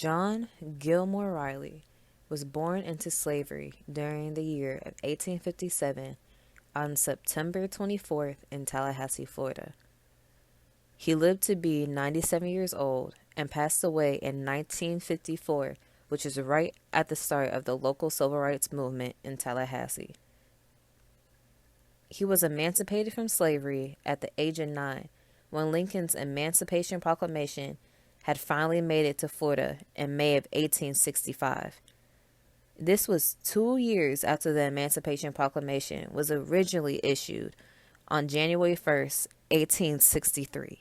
John Gilmore Riley was born into slavery during the year of 1857 on September 24th in Tallahassee, Florida. He lived to be 97 years old and passed away in 1954, which is right at the start of the local civil rights movement in Tallahassee. He was emancipated from slavery at the age of 9 when Lincoln's Emancipation Proclamation had finally made it to Florida in May of 1865. This was 2 years after the Emancipation Proclamation was originally issued on January 1st, 1863.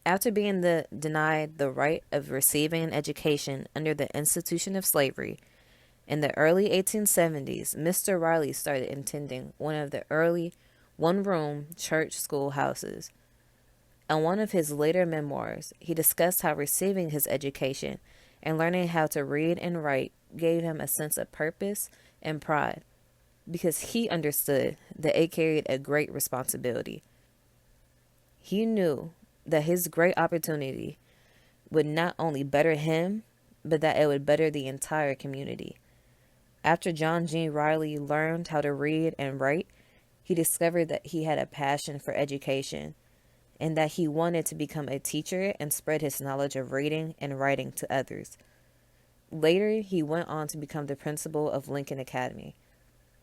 After being denied the right of receiving an education under the institution of slavery, in the early 1870s, Mr. Riley started attending one of the early one-room church schoolhouses. In one of his later memoirs, he discussed how receiving his education and learning how to read and write gave him a sense of purpose and pride because he understood that it carried a great responsibility. He knew that his great opportunity would not only better him, but that it would better the entire community. After John G. Riley learned how to read and write, he discovered that he had a passion for education and that he wanted to become a teacher and spread his knowledge of reading and writing to others. Later, he went on to become the principal of Lincoln Academy,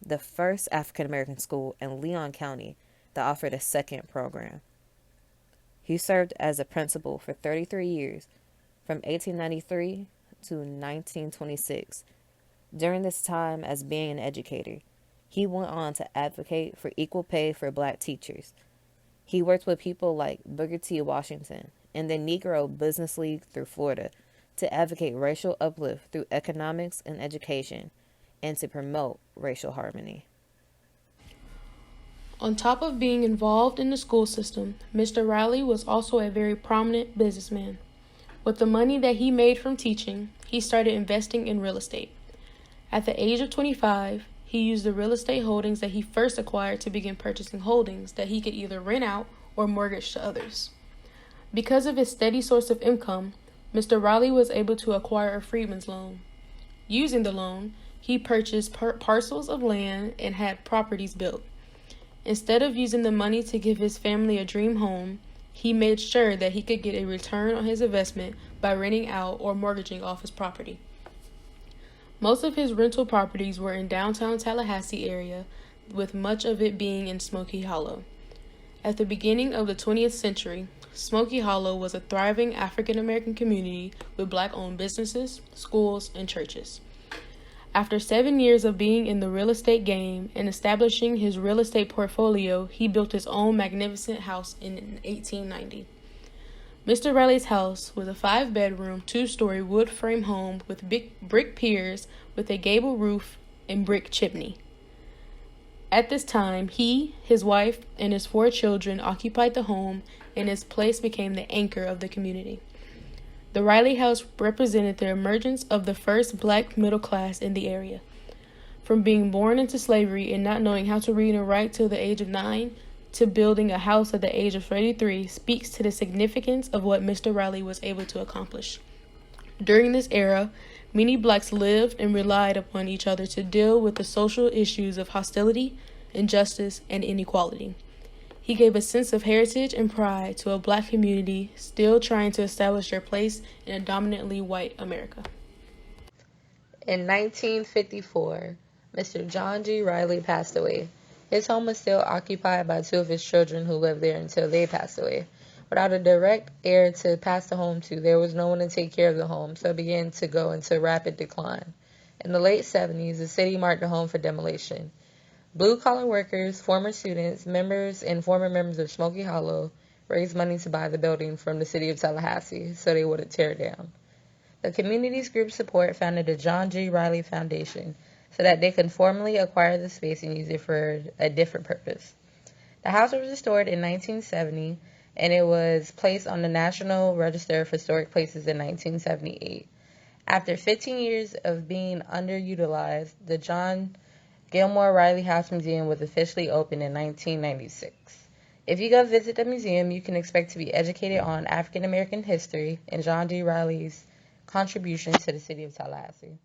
the first African American school in Leon County that offered a second program. He served as a principal for 33 years, from 1893 to 1926. During this time as being an educator, he went on to advocate for equal pay for black teachers. He worked with people like Booker T. Washington and the Negro Business League through Florida to advocate racial uplift through economics and education and to promote racial harmony. On top of being involved in the school system, Mr. Riley was also a very prominent businessman. With the money that he made from teaching, he started investing in real estate. At the age of 25, he used the real estate holdings that he first acquired to begin purchasing holdings that he could either rent out or mortgage to others. Because of his steady source of income, Mr. Riley was able to acquire a freedman's loan. Using the loan, he purchased parcels of land and had properties built. Instead of using the money to give his family a dream home, he made sure that he could get a return on his investment by renting out or mortgaging off his property. Most of his rental properties were in downtown Tallahassee area, with much of it being in Smoky Hollow. At the beginning of the 20th century, Smoky Hollow was a thriving African American community with black-owned businesses, schools, and churches. After 7 years of being in the real estate game and establishing his real estate portfolio, he built his own magnificent house in 1890. Mr. Riley's house was a 5-bedroom, 2-story wood frame home with big brick piers with a gable roof and brick chimney. At this time, he, his wife, and his 4 children occupied the home, and his place became the anchor of the community. The Riley house represented the emergence of the first black middle class in the area. From being born into slavery and not knowing how to read and write till the age of 9, to building a house at the age of 33 speaks to the significance of what Mr. Riley was able to accomplish. During this era, many blacks lived and relied upon each other to deal with the social issues of hostility, injustice, and inequality. He gave a sense of heritage and pride to a black community still trying to establish their place in a dominantly white America. In 1954, Mr. John G. Riley passed away. His home was still occupied by 2 of his children who lived there until they passed away. Without a direct heir to pass the home to, there was no one to take care of the home, so it began to go into rapid decline. In the late 70s, the city marked the home for demolition. Blue-collar workers, former students, members, and former members of Smoky Hollow raised money to buy the building from the city of Tallahassee so they wouldn't tear it down. The community's group support founded the John G. Riley Foundation so that they could formally acquire the space and use it for a different purpose. The house was restored in 1970, and it was placed on the National Register of Historic Places in 1978. After 15 years of being underutilized, the John Gilmore Riley House Museum was officially opened in 1996. If you go visit the museum, you can expect to be educated on African American history and John D. Riley's contribution to the city of Tallahassee.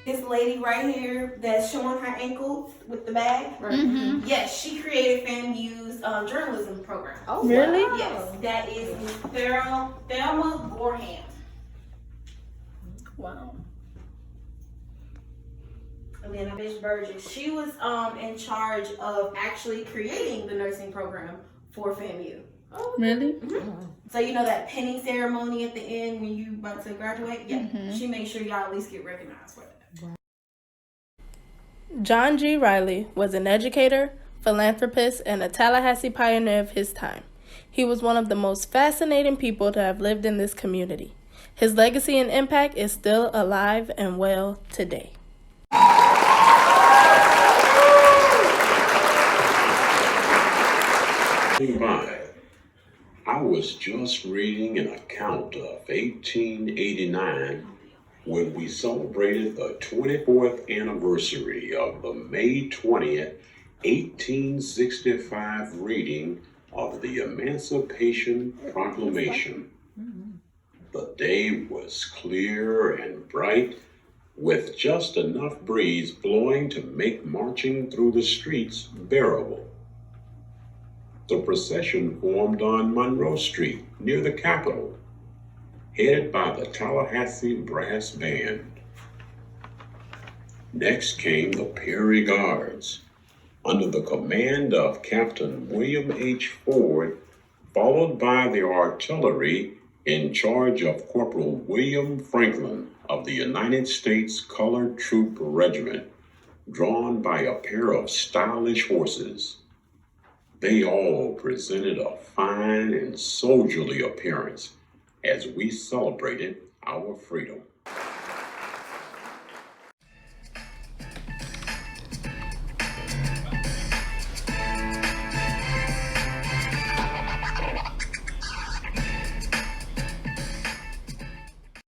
This lady right here that's showing her ankle with the bag. Mm-hmm. Yes, she created FAMU's journalism program. Oh, really? Wow. Yes, that is Thelma Gorham. Wow. And then Miss Burgess, she was in charge of actually creating the nursing program for FAMU. Oh, really? Mm-hmm. So you know that pinning ceremony at the end when you about to graduate? Yeah, she made sure y'all at least get recognized for that. John G. Riley was an educator, philanthropist, and a Tallahassee pioneer of his time. He was one of the most fascinating people to have lived in this community. His legacy and impact is still alive and well today. By, I was just reading an account of 1889 when we celebrated the 24th anniversary of the May 20th, 1865 reading of the Emancipation Proclamation. The day was clear and bright, with just enough breeze blowing to make marching through the streets bearable. The procession formed on Monroe Street near the Capitol, headed by the Tallahassee Brass Band. Next came the Perry Guards, under the command of Captain William H. Ford, followed by the artillery in charge of Corporal William Franklin of the United States Colored Troop Regiment, drawn by a pair of stylish horses. They all presented a fine and soldierly appearance as we celebrated our freedom.